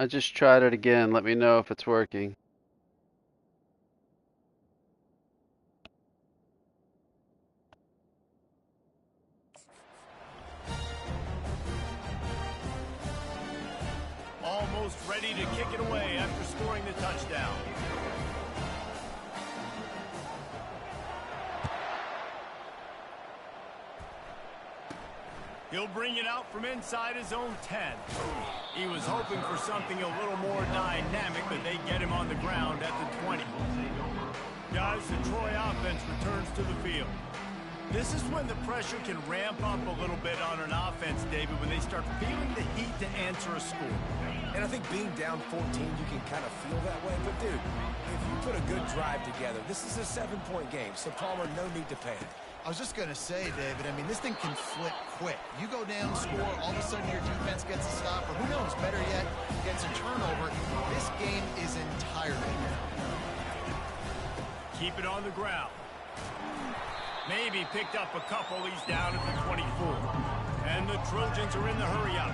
I just tried it again. Let me know if it's working. Almost ready to kick it away after scoring the touchdown. He'll bring it out from inside his own 10. He was hoping for something a little more dynamic, but they get him on the ground at the 20. Guys, the Troy offense returns to the field. This is when the pressure can ramp up a little bit on an offense, David, when they start feeling the heat to answer a score. And I think being down 14, you can kind of feel that way. But, dude, if you put a good drive together, this is a 7-point game, so Palmer, no need to panic. I was just going to say, David, I mean, this thing can flip quick. You go down, score, all of a sudden your defense gets a stop, or who knows, better yet, gets a turnover. This game is entirely now. Keep it on the ground. Maybe picked up a couple. He's down at the 24. And the Trojans are in the hurry up.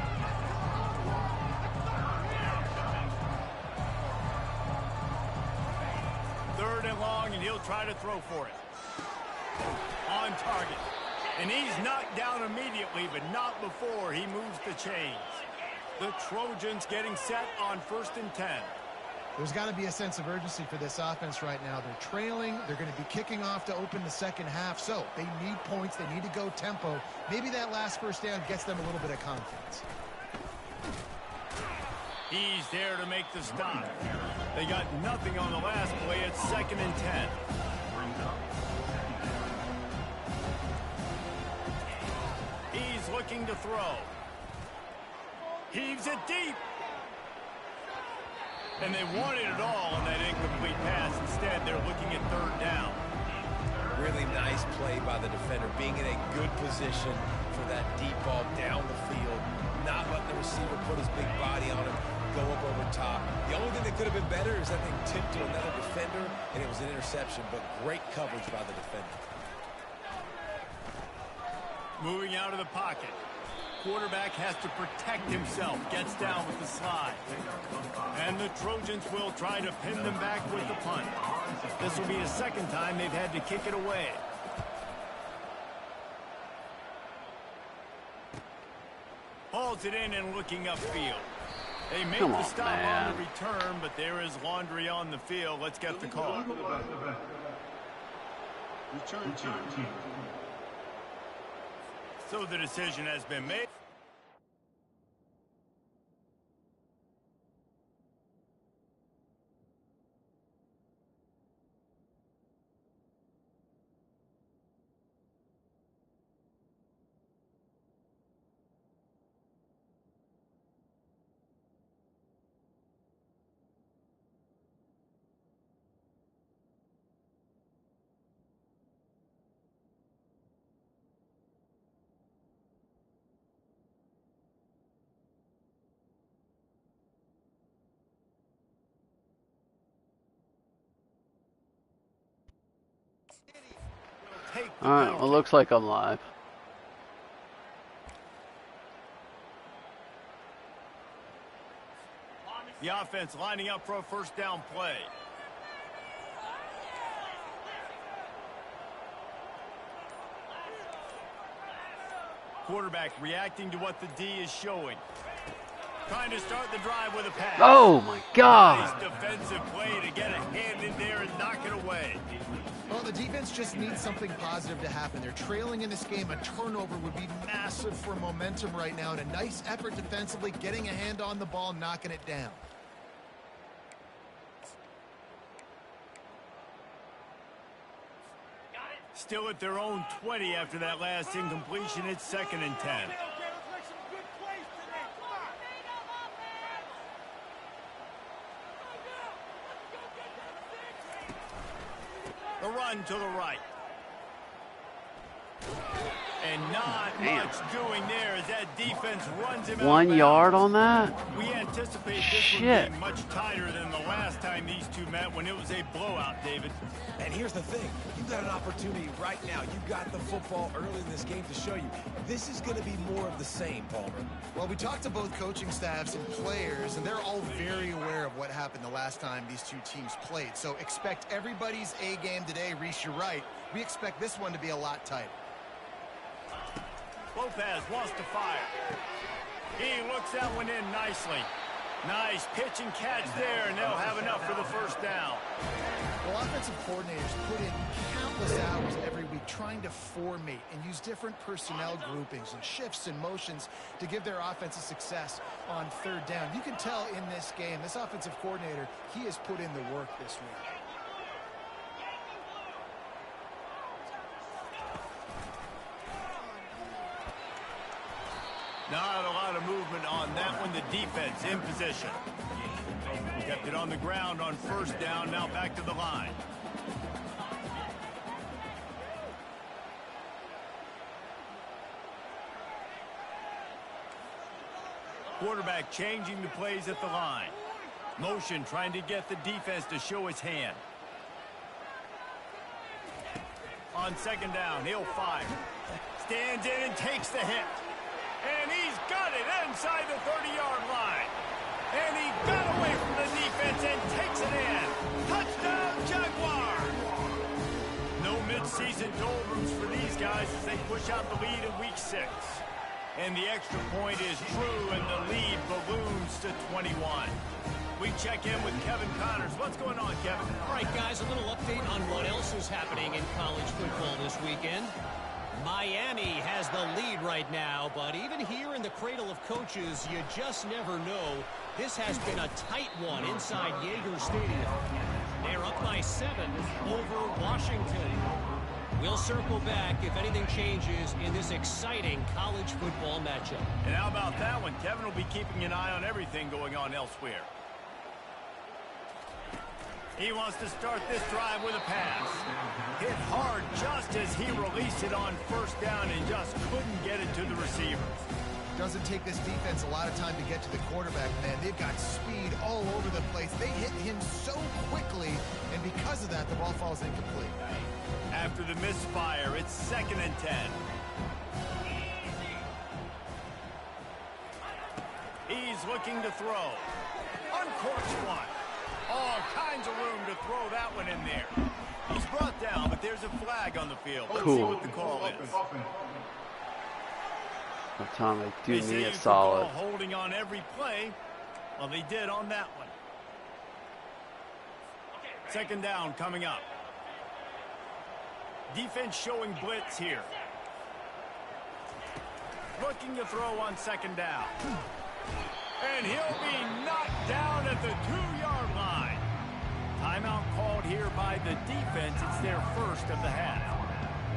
Third and long, and he'll try to throw for it. On target. And he's knocked down immediately, but not before he moves the chains. The Trojans getting set on 1st and 10. There's got to be a sense of urgency for this offense right now. They're trailing. They're going to be kicking off to open the second half. So they need points. They need to go tempo. Maybe that last first down gets them a little bit of confidence. He's there to make the stop. They got nothing on the last play. It's 2nd and 10. He's looking to throw. Heaves it deep. And they wanted it all on that incomplete pass. Instead, they're looking at 3rd down. Really nice play by the defender, being in a good position for that deep ball down the field, not letting the receiver put his big body on him, go up over top. The only thing that could have been better is that thing tipped to another defender, and it was an interception, but great coverage by the defender. Moving out of the pocket. Quarterback has to protect himself. Gets down with the slide. And the Trojans will try to pin them back with the punt. This will be the 2nd time they've had to kick it away. Hauls it in and looking upfield. They make the stop on the return, but there is laundry on the field. Let's get the call. Return team. So the decision has been made. All right, well, looks like I'm live. The offense lining up for a 1st down play. Quarterback reacting to what the D is showing. Trying to start the drive with a pass. Oh, my God. Nice defensive play to get a hand in there and knock it away. Well, the defense just needs something positive to happen. They're trailing in this game. A turnover would be massive for momentum right now. And a nice effort defensively, getting a hand on the ball, knocking it down. Still at their own 20 after that last incompletion. It's 2nd and 10. The run to the right. And not Damn. much doing there as that defense runs him out of 1 bounds. yard on that? We anticipate this Shit. would be much tighter than the last time these two met when it was a blowout, David. And here's the thing. You've got an opportunity right now. You've got the football early in this game to show you. This is going to be more of the same, Palmer. Well, we talked to both coaching staffs and players, and they're all very aware of what happened the last time these two teams played. So expect everybody's A game today. Reese, you're right. We expect this one to be a lot tighter. Lopez wants to fire. He looks that one in nicely. Nice pitch and catch there, and they'll have enough for the first down. Well, offensive coordinators put in countless hours every week trying to formate and use different personnel groupings and shifts and motions to give their offensive success on third down. You can tell in this game, this offensive coordinator, he has put in the work this week. Not a lot of movement on that one. The defense in position. Kept it on the ground on first down. Now back to the line. Quarterback changing the plays at the line. Motion trying to get the defense to show his hand. On second down, he'll fire. Stands in and takes the hit. And he's got it inside the 30-yard line. And he got away from the defense and takes it in. Touchdown, Jaguars! No midseason doldrums for these guys as they push out the lead in Week 6. And the extra point is true, and the lead balloons to 21. We check in with Kevin Connors. What's going on, Kevin? All right, guys, a little update on what else is happening in college football this weekend. Miami has the lead right now, but even here in the cradle of coaches, you just never know. This has been a tight one inside Yager Stadium. They're up by 7 over Washington. We'll circle back if anything changes in this exciting college football matchup. And how about that one? Kevin will be keeping an eye on everything going on elsewhere. He wants to start this drive with a pass. Hit hard just as he released it on first down and just couldn't get it to the receivers. Doesn't take this defense a lot of time to get to the quarterback, man. They've got speed all over the place. They hit him so quickly, and because of that, the ball falls incomplete. After the misfire, it's 2nd and 10. He's looking to throw. Uncorks one. All kinds of room to throw that one in there. He's brought down, but there's a flag on the field. Let's see what the call is. Tom, they do They say me you a can solid. call holding on every play. Well, they did on that one. 2nd down coming up. Defense showing blitz here. Looking to throw on 2nd down. And he'll be knocked down at the 2-yard line. Timeout called here by the defense. It's their first of the half.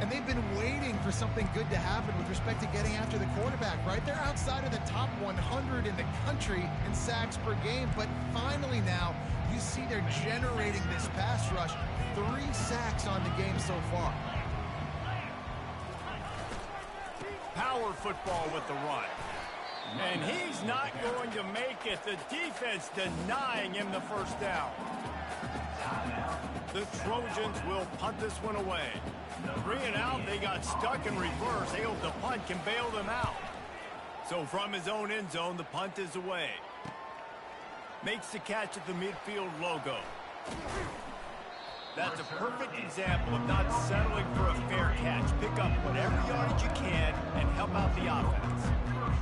And they've been waiting for something good to happen with respect to getting after the quarterback, right? They're outside of the top 100 in the country in sacks per game, but finally now you see they're generating this pass rush. 3 sacks on the game so far. Power football with the run. And he's not going to make it. The defense denying him the first down. The Trojans will punt this one away. 3 and out, they got stuck in reverse. They hope the punt can bail them out. So from his own end zone, the punt is away. Makes the catch at the midfield logo. That's a perfect example of not settling for a fair catch. Pick up whatever yardage you can and help out the offense.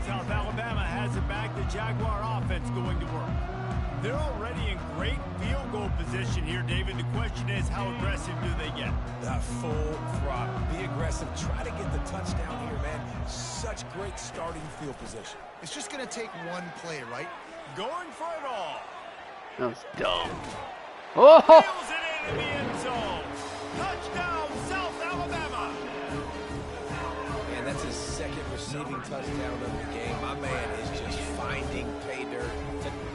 South Alabama has it back. The Jaguar offense going to work. They're already in great field goal position here, David. The question is, how aggressive do they get? Full throttle. Be aggressive. Try to get the touchdown here, man. Such great starting field position. It's just going to take one play, right? Going for it all. That was dumb. Oh! Nails it into the end zone. Touchdown, South Alabama. And that's his 2nd receiving touchdown of the game. My man is just finding pay dirt.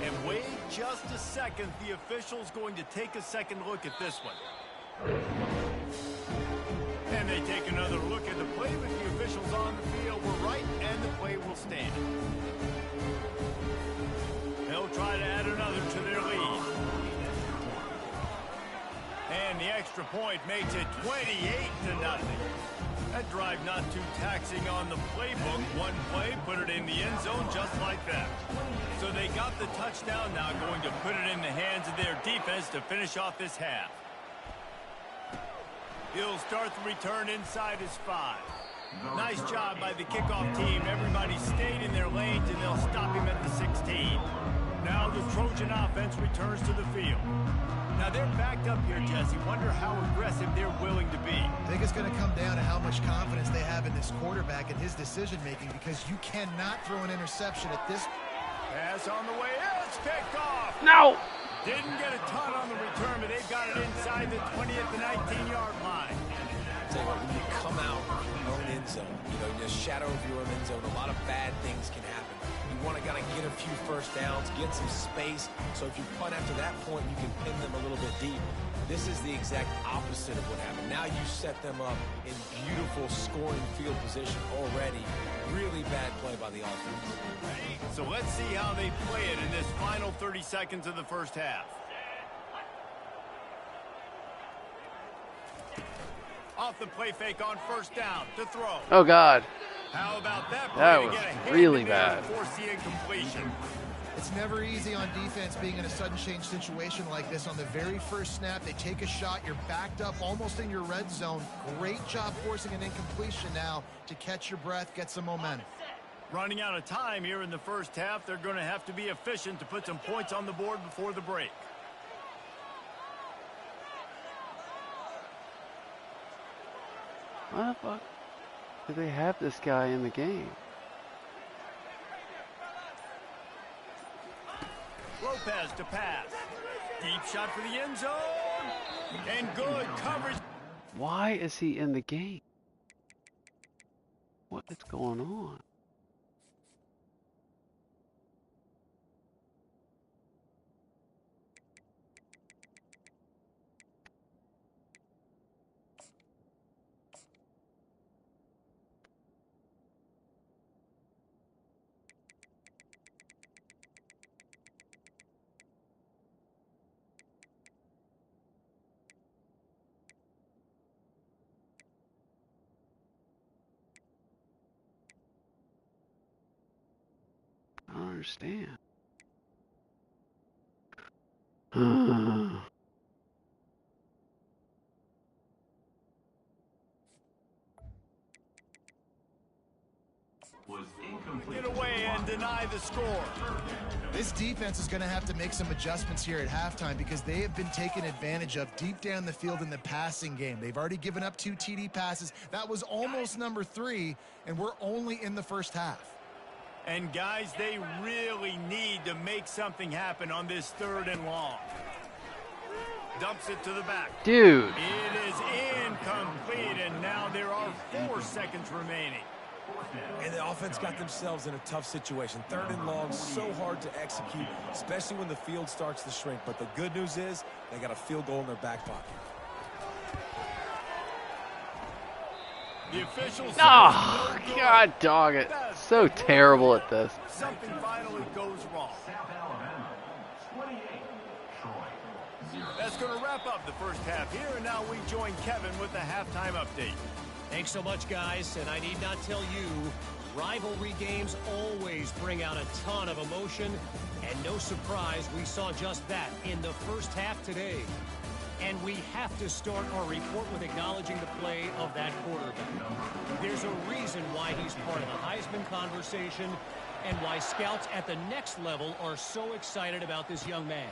And wait just a second. The official's going to take a second look at this one. And they take another look at the play with the officials on play will stand. They'll try to add another to their lead. And the extra point makes it 28-0. That drive not too taxing on the playbook. One play, put it in the end zone just like that. So they got the touchdown, now going to put it in the hands of their defense to finish off this half. He'll start the return inside his 5. Nice job by the kickoff team. Everybody stayed in their lanes, and they'll stop him at the 16. Now the Trojan offense returns to the field. Now they're backed up here, Jesse. Wonder how aggressive they're willing to be. I think it's going to come down to how much confidence they have in this quarterback and his decision-making, because you cannot throw an interception at this. Pass on the way. It's picked off. No! Didn't get a ton on the return, but they've got it inside the 20 at the 19-yard line. Tell you what, when you come out of your own end zone, in the shadow of your own end zone, a lot of bad things can happen. You want to kind of get a few first downs, get some space, so if you punt after that point, you can pin them a little bit deep. This is the exact opposite of what happened. Now you set them up in beautiful scoring field position already. Really bad play by the offense. So let's see how they play it in this final 30 seconds of the first half. Off the play fake on first down to throw. Oh, God. How about that play That to was get a hand really in there bad. and force the incompletion? It's never easy on defense being in a sudden change situation like this. On the very first snap, they take a shot. You're backed up almost in your red zone. Great job forcing an incompletion now to catch your breath, get some momentum. Running out of time here in the first half. They're going to have to be efficient to put some points on the board before the break. Why the fuck do they have this guy in the game? Lopez to pass. Deep shot for the end zone. And good coverage. Why is he in the game? What is going on? I don't understand. Get away and deny the score. This defense is going to have to make some adjustments here at halftime, because they have been taken advantage of deep down the field in the passing game. They've already given up 2 TD passes. That was almost number 3, and we're only in the first half. And guys, they really need to make something happen on this 3rd and long. Dumps it to the back. Dude. It is incomplete, and now there are 4 seconds remaining. And the offense got themselves in a tough situation. 3rd and long, so hard to execute, especially when the field starts to shrink. But the good news is they got a field goal in their back pocket. The officials. Oh, God dog it. So terrible at this. Something finally goes wrong. That's going to wrap up the first half here, and now we join Kevin with the halftime update. Thanks so much, guys, and I need not tell you, rivalry games always bring out a ton of emotion, and no surprise, we saw just that in the first half today. And we have to start our report with acknowledging the play of that quarterback. There's a reason why he's part of the Heisman conversation, and why scouts at the next level are so excited about this young man.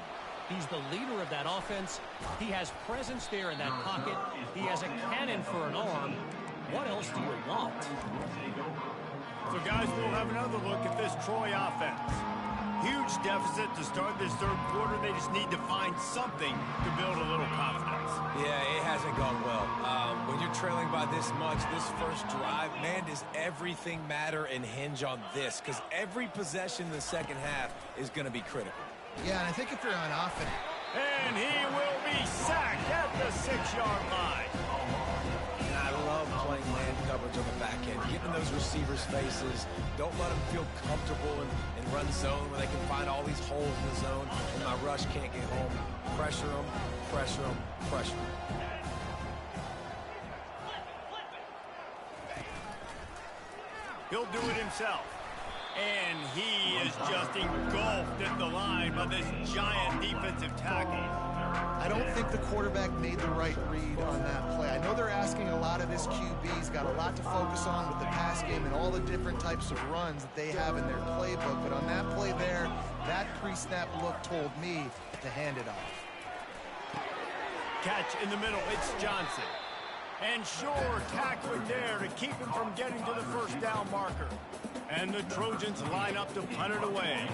He's the leader of that offense. He has presence there in that pocket. He has a cannon for an arm. What else do you want? So, guys, we'll have another look at this Troy offense. Huge deficit to start this 3rd quarter. They just need to find something to build a little confidence. Yeah, it hasn't gone well. When you're trailing by this much, this first drive, man, does everything matter and hinge on this, because every possession in the second half is going to be critical. Yeah, and I think if you're on offense. And he will be sacked at the 6-yard line. I love playing man man coverage on the back end. Get in those receivers' faces. Don't let them feel comfortable in run zone where they can find all these holes in the zone and my rush can't get home. Pressure them, pressure them, pressure them. He'll do it himself. And he is just engulfed at the line by this giant defensive tackle. I don't think the quarterback made the right read on that play. I know they're asking a lot of this QB. He's got a lot to focus on with the pass game and all the different types of runs that they have in their playbook. But on that play there, that pre-snap look told me to hand it off. Catch in the middle. It's Johnson. And Shore tackling there to keep him from getting to the first down marker. And the Trojans line up to punt it away.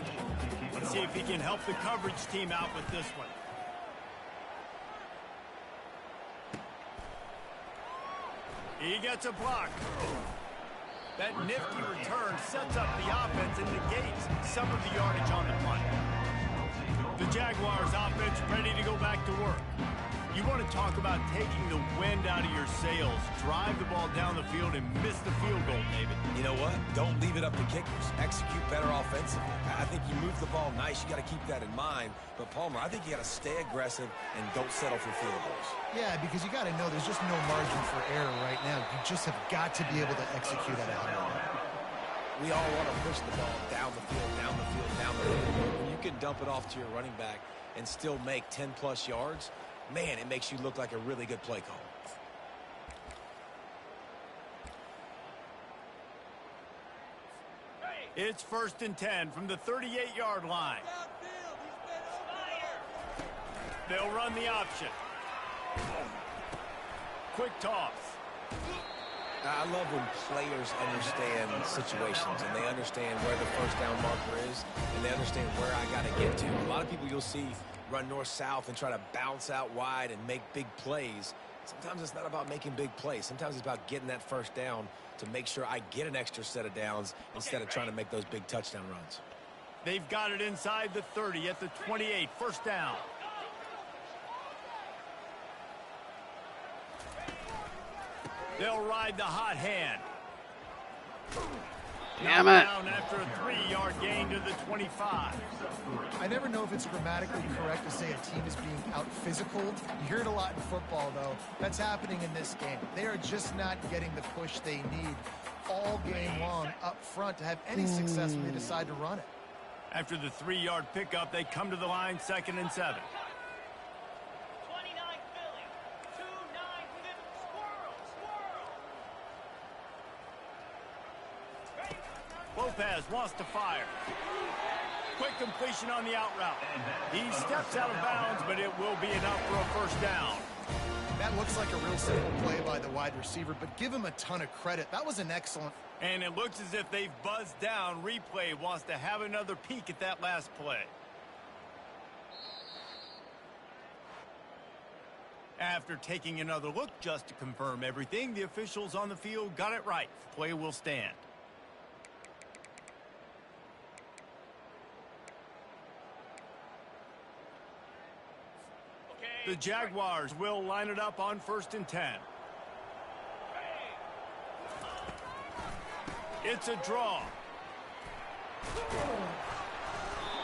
Let's see if he can help the coverage team out with this one. He gets a block. That nifty return sets up the offense and negates some of the yardage on the punt. The Jaguars offense ready to go back to work. You want to talk about taking the wind out of your sails. Drive the ball down the field and miss the field goal, David. You know what? Don't leave it up to kickers. Execute better offensively. I think you move the ball nice. You got to keep that in mind. But, Palmer, I think you got to stay aggressive and don't settle for field goals. Yeah, because you got to know there's just no margin for error right now. You just have got to be able to execute at a high level. We all want to push the ball down the field, down the field, down the field. When you can dump it off to your running back and still make 10-plus yards, man, it makes you look like a really good play call. It's 1st and 10 from the 38-yard line. They'll run the option. Quick toss. I love when players understand situations and they understand where the first down marker is and they understand where I got to get to. A lot of people you'll see run north-south and try to bounce out wide and make big plays. Sometimes it's not about making big plays. Sometimes it's about getting that first down to make sure I get an extra set of downs instead of trying to make those big touchdown runs. They've got it inside the 30 at the 28. First down. They'll ride the hot hand. Damn it. Down after a 3-yard gain to the 25. I never know if it's grammatically correct to say a team is being out-physical. You hear it a lot in football, though. That's happening in this game. They are just not getting the push they need all game long up front to have any success when they decide to run it. After the 3-yard pickup, they come to the line 2nd and 7. Lopez wants to fire. Quick completion on the out route. He steps out of bounds, but it will be enough for a first down. That looks like a real simple play by the wide receiver, but give him a ton of credit. That was an excellent. And it looks as if they've buzzed down. Replay wants to have another peek at that last play. After taking another look just to confirm everything, the officials on the field got it right. Play will stand. The Jaguars will line it up on 1st and 10. It's a draw.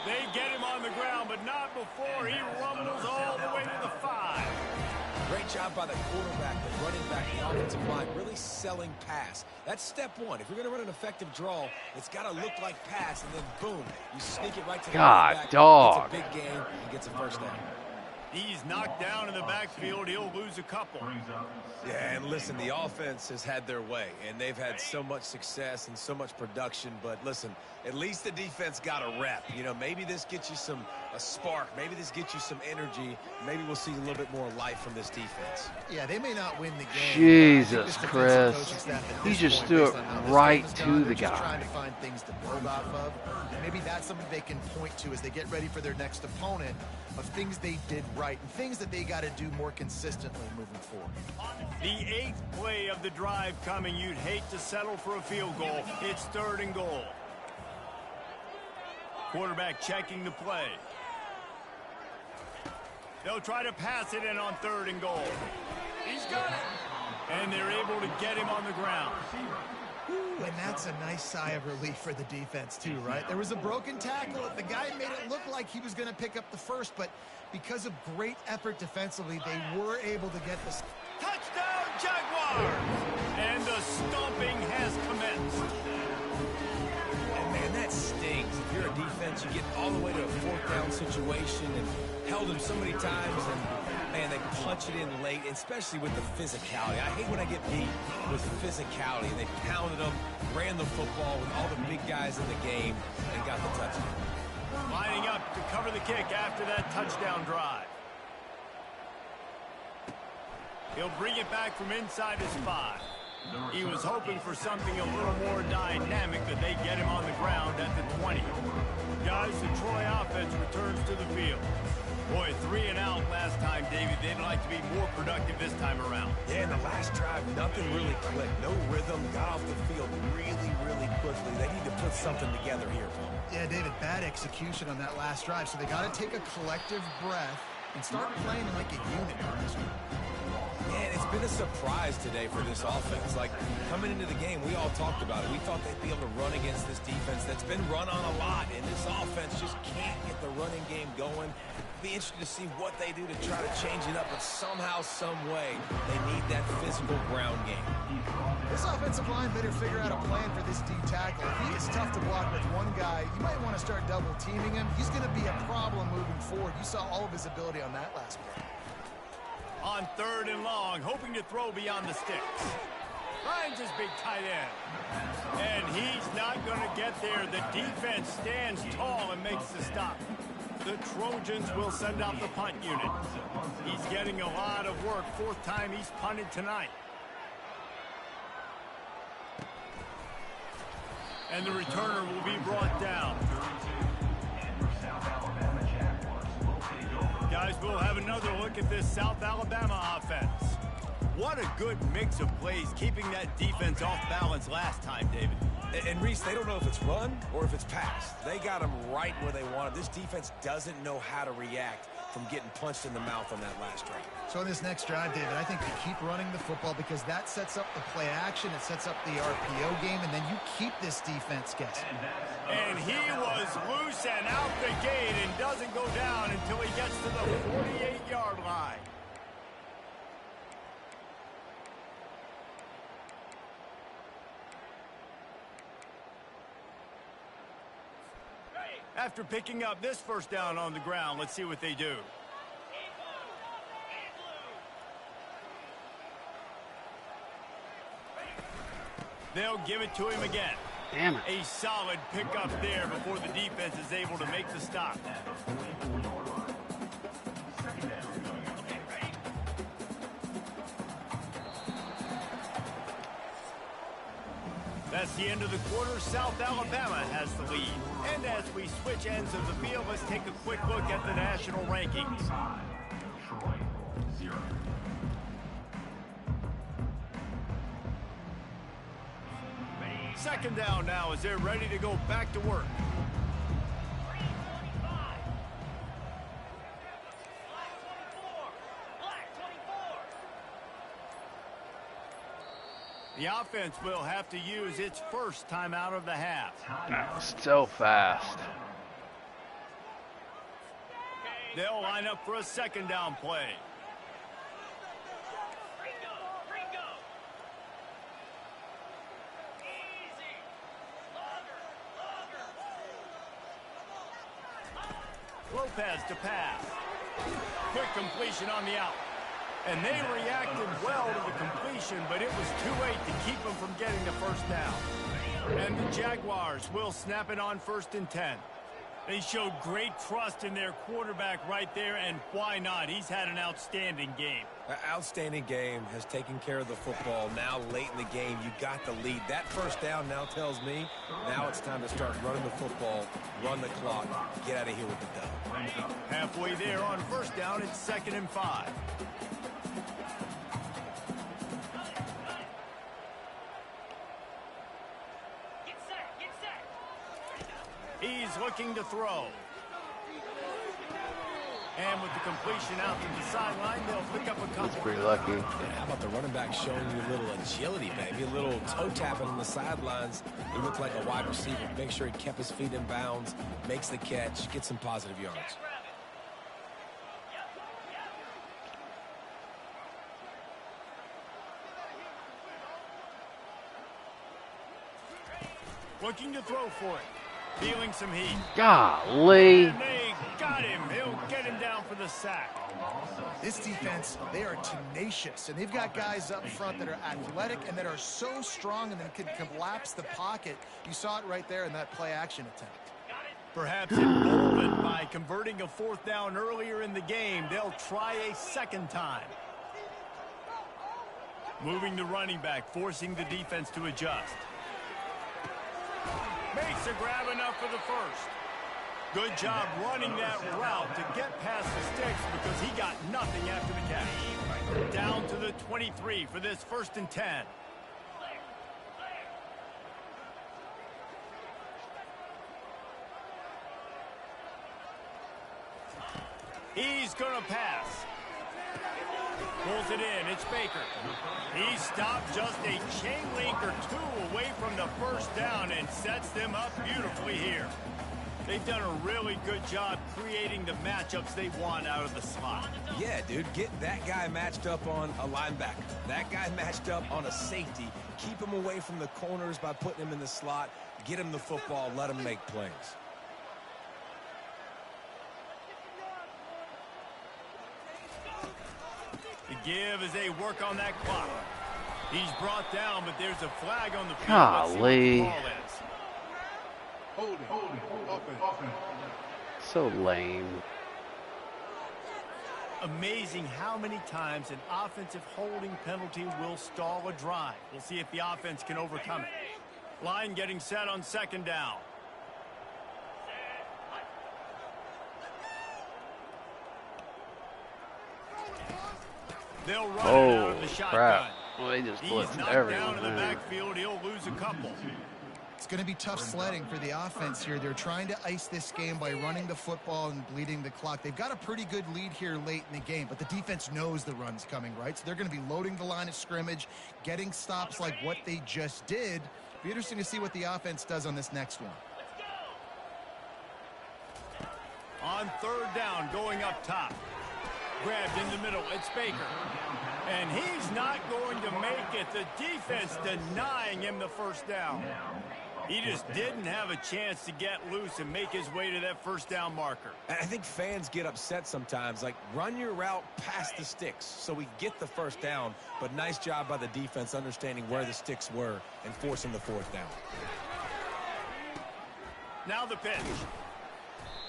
They get him on the ground, but not before he rumbles all the way to the 5. Great job by the quarterback, the running back, the offensive line, really selling pass. That's step one. If you're going to run an effective draw, it's got to look like pass, and then boom, you sneak it right to the running back. dog. It's a big game. He gets a first down. He's knocked down in the backfield. He'll lose a couple. Yeah, and listen, the offense has had their way, and they've had so much success and so much production. But listen, at least the defense got a rep. You know, maybe this gets you a spark. Maybe this gets you some energy. Maybe we'll see a little bit more life from this defense. Yeah, they may not win the game. Jesus, Chris. He just threw it right to the Just guy. trying to find things to build off of. And maybe that's something they can point to as they get ready for their next opponent of things they did right and things that they got to do more consistently moving forward. The 8th play of the drive coming. You'd hate to settle for a field goal. It's 3rd and goal. Quarterback checking the play. They'll try to pass it in on 3rd and goal. He's got it. And they're able to get him on the ground. Ooh, and that's a nice sigh of relief for the defense too, right? There was a broken tackle. The guy made it look like he was going to pick up the first, but because of great effort defensively, they were able to get this. Touchdown, Jaguars! And the stomping has commenced. And man, that stings. If you're a defense, you get all the way to a 4th down situation and held him so many times, and man, they punch it in late, especially with the physicality. I hate when I get beat with physicality. They pounded them, ran the football with all the big guys in the game, and got the touchdown. Lining up to cover the kick after that touchdown drive. He'll bring it back from inside his 5. He was hoping for something a little more dynamic, but they get him on the ground at the 20. Guys, the Troy offense returns to the field. Boy, 3 and out last time, David. They'd like to be more productive this time around. Yeah, in the last drive, nothing really clicked. No rhythm, got off the field really, really quickly. They need to put something together here, Paul. Yeah, David, bad execution on that last drive, so they got to take a collective breath and start playing like a unit on this one. Man, it's been a surprise today for this offense. Like, coming into the game, we all talked about it. We thought they'd be able to run against this defense that's been run on a lot, and this offense just can't get the running game going. Be interested to see what they do to try to change it up, but somehow, some way, they need that physical ground game. This offensive line better figure out a plan for this D tackle. He is tough to block with one guy. You might want to start double teaming him. He's going to be a problem moving forward. You saw all of his ability on that last play. On 3rd and long, hoping to throw beyond the sticks. Finds his big tight end. And he's not going to get there. The defense stands tall and makes the stop. The Trojans will send out the punt unit. He's getting a lot of work. 4th time he's punted tonight. And the returner will be brought down. Guys, we'll have another look at this South Alabama offense. What a good mix of plays, keeping that defense off balance last time, David. And Reese, they don't know if it's run or if it's pass. They got them right where they want them. This defense doesn't know how to react from getting punched in the mouth on that last drive. So in this next drive, David, I think you keep running the football because that sets up the play action, it sets up the RPO game, and then you keep this defense guessing. And he was loose and out the gate and doesn't go down until he gets to the 48-yard line. After picking up this 1st down on the ground, let's see what they do. They'll give it to him again. Damn it. A solid pickup there before the defense is able to make the stop. That's the end of the quarter. South Alabama has the lead. And as we switch ends of the field, let's take a quick look at the national rankings. Troy, 0. Second down now as they're ready to go back to work. The offense will have to use its first time out of the half. That was so fast. They'll line up for a 2nd down play. Lopez to pass. Quick completion on the out. And they reacted well to the completion, but it was too late to keep them from getting the 1st down. And the Jaguars will snap it on 1st and 10. They showed great trust in their quarterback right there, and why not? He's had an outstanding game. An outstanding game, has taken care of the football. Now, late in the game, you got the lead. That 1st down now tells me now it's time to start running the football, run the clock, get out of here with the dub. Halfway there on 1st down, it's 2nd and 5. He's looking to throw. And with the completion out to the sideline, they'll pick up a couple. That's pretty lucky. Yeah, how about the running back showing you a little agility, baby? A little toe tapping on the sidelines. He looked like a wide receiver. Make sure he kept his feet in bounds, makes the catch, gets some positive yards. Looking to throw for it. Feeling some heat. Golly. And they got him. He'll get him down for the sack. This defense, they are tenacious, and they've got guys up front that are athletic and that are so strong and that can collapse the pocket. You saw it right there in that play-action attempt. Perhaps emboldened by converting a 4th down earlier in the game, they'll try a second time. Moving the running back, forcing the defense to adjust. Makes a grab enough for the first. Good job running that route to get past the sticks because he got nothing after the catch. Down to the 23 for this 1st and 10. He's going to pass. Pulls it in. It's Baker. He stopped just a chain link or two away from the 1st down and sets them up beautifully here. They've done a really good job creating the matchups they want out of the slot. Yeah, dude, get that guy matched up on a linebacker. That guy matched up on a safety. Keep him away from the corners by putting him in the slot. Get him the football. Let him make plays. The give as they work on that clock. He's brought down, but there's a flag on the field. Golly. Holding. Offense. So lame. Amazing how many times an offensive holding penalty will stall a drive. We'll see if the offense can overcome it. Line getting set on 2nd down. They'll run it out of the shotgun. Crap. Well, they just He's blitzed knocked everyone. down in the backfield. He'll lose a couple. It's going to be tough sledding for the offense here. They're trying to ice this game by running the football and bleeding the clock. They've got a pretty good lead here late in the game, but the defense knows the run's coming, right? So they're going to be loading the line of scrimmage, getting stops like what they just did. Be interesting to see what the offense does on this next one. On 3rd down, going up top. Grabbed in the middle. It's Baker. And he's not going to make it. The defense denying him the 1st down. He just didn't have a chance to get loose and make his way to that 1st down marker. I think fans get upset sometimes. Like, run your route past the sticks so we get the 1st down. But nice job by the defense understanding where the sticks were and forcing the 4th down. Now the pitch.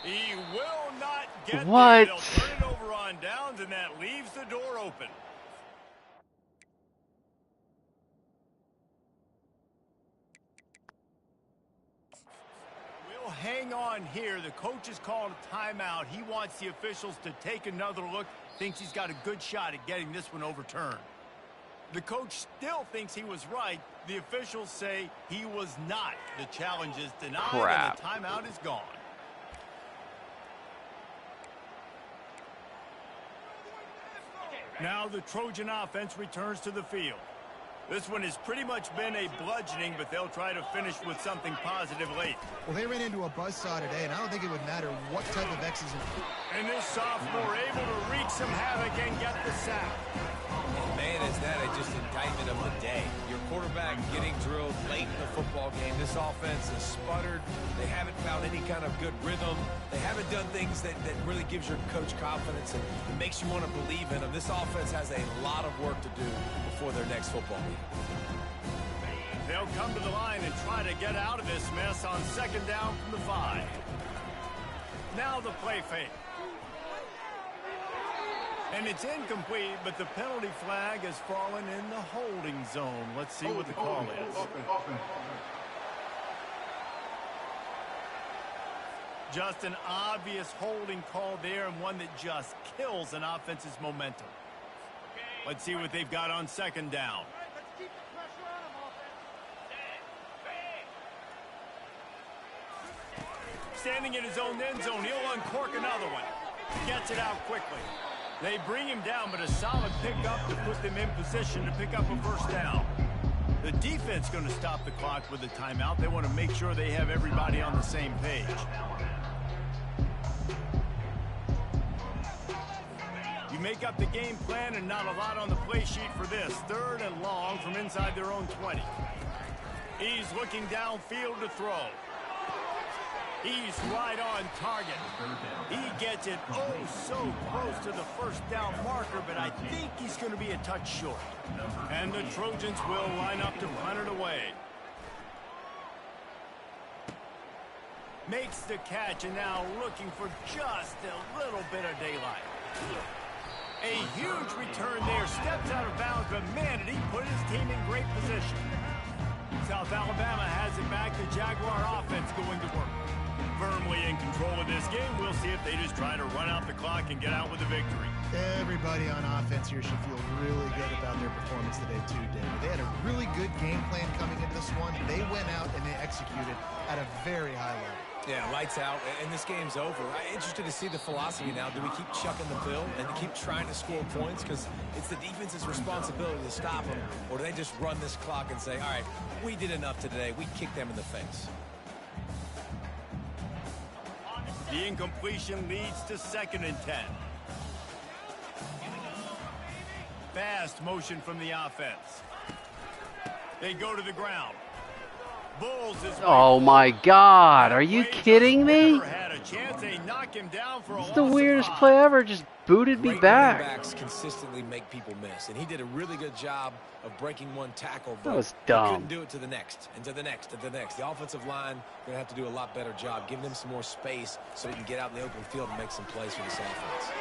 He will not get What? there. They'll turn it over on downs, and that leaves the door open. We'll hang on here. The coach has called a timeout. He wants the officials to take another look. Thinks he's got a good shot at getting this one overturned. The coach still thinks he was right. The officials say he was not. The challenge is denied, Crap. and the timeout is gone. Now the Trojan offense returns to the field. This one has pretty much been a bludgeoning, but they'll try to finish with something positive late. Well, they ran into a buzzsaw today, and I don't think it would matter what type of X's. And this sophomore able to wreak some havoc and get the sack. Man, is that just indictment of the day. Your quarterback getting drilled late in the football game. This offense has sputtered. They haven't found any kind of good rhythm. They haven't done things that really gives your coach confidence and it makes you want to believe in them. This offense has a lot of work to do before their next football game. They'll come to the line and try to get out of this mess on 2nd down from the 5. Now the play fake. And it's incomplete, but the penalty flag has fallen in the holding zone. Let's see what the call is. Just an obvious holding call there, and one that just kills an offense's momentum. Let's see what they've got on 2nd down. Standing in his own end zone, he'll uncork another one. Gets it out quickly. They bring him down, but a solid pickup to put them in position to pick up a first down. The defense going to stop the clock with a timeout. They want to make sure they have everybody on the same page. You make up the game plan and not a lot on the play sheet for this. 3rd and long from inside their own 20. He's looking downfield to throw. He's right on target. He gets it oh so close to the first down marker, but I think he's going to be a touch short. And the Trojans will line up to punt it away. Makes the catch and now looking for just a little bit of daylight. A huge return there. Steps out of bounds, but man, did he put his team in great position. South Alabama has it back. The Jaguar offense going to work. Firmly in control of this game. We'll see if they just try to run out the clock and get out with a victory. Everybody on offense here should feel really good about their performance today too, David. They had a really good game plan coming into this one. They went out and they executed at a very high level. Yeah, lights out, and this game's over. I'm interested to see the philosophy now. Do we keep chucking the pill and keep trying to score points? Because it's the defense's responsibility to stop them. Or do they just run this clock and say, all right, we did enough today. We kicked them in the face. The incompletion leads to 2nd and 10. Fast motion from the offense. They go to the ground. Bulls is Oh my God, are you kidding me? never had a chance. They knock him down for a It's the loss of weirdest 5. play ever, just booted me Great running back. backs consistently make people miss, and he did a really good job of breaking one tackle. But That was he dumb. couldn't do it to the next, and to the next, and to the next. The offensive line going to have to do a lot better job, giving him some more space so he can get out in the open field and make some plays for this offense.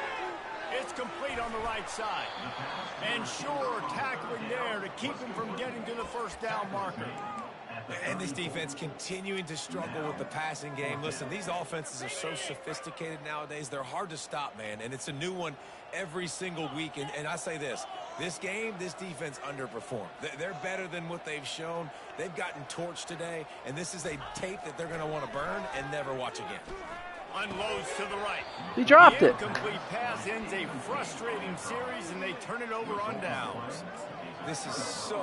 It's complete on the right side. And sure, tackling there to keep him from getting to the first down marker. And this defense continuing to struggle with the passing game. Listen, these offenses are so sophisticated nowadays. They're hard to stop, man. And it's a new one every single week. And I say this game, this defense underperformed. They're better than what they've shown. They've gotten torched today. And this is a tape that they're going to want to burn and never watch again. Unloads to the right. He dropped The it. incomplete pass ends a frustrating series, and they turn it over on downs. This is so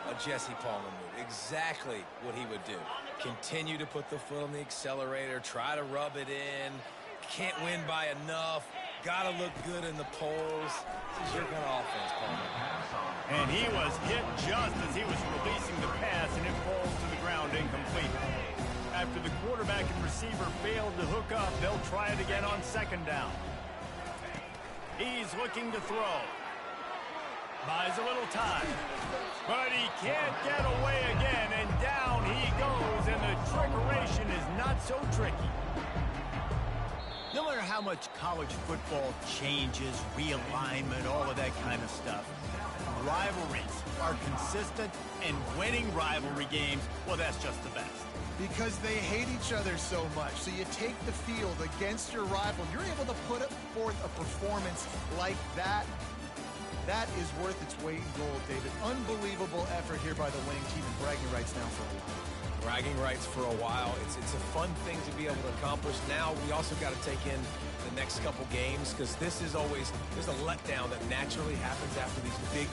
a Jesse Palmer move. Exactly what he would do. Continue to put the foot on the accelerator, try to rub it in. Can't win by enough. Got to look good in the polls. This is your kind of offense, Palmer. And he was hit just as he was releasing the pass, and it falls to the ground incomplete. After the quarterback and receiver failed to hook up, they'll try it again on 2nd down. He's looking to throw. Buys a little time. But he can't get away again, and down he goes, and the trickeration is not so tricky. No matter how much college football changes, realignment, all of that kind of stuff, rivalries are consistent, and winning rivalry games, well, that's just the best. Because they hate each other so much. So you take the field against your rival. You're able to put forth a performance like that. That is worth its weight in gold, David. Unbelievable effort here by the winning team, and bragging rights now for a while. Bragging rights for a while. It's a fun thing to be able to accomplish. Now we also got to take in the next couple games, because this is always, there's a letdown that naturally happens after these big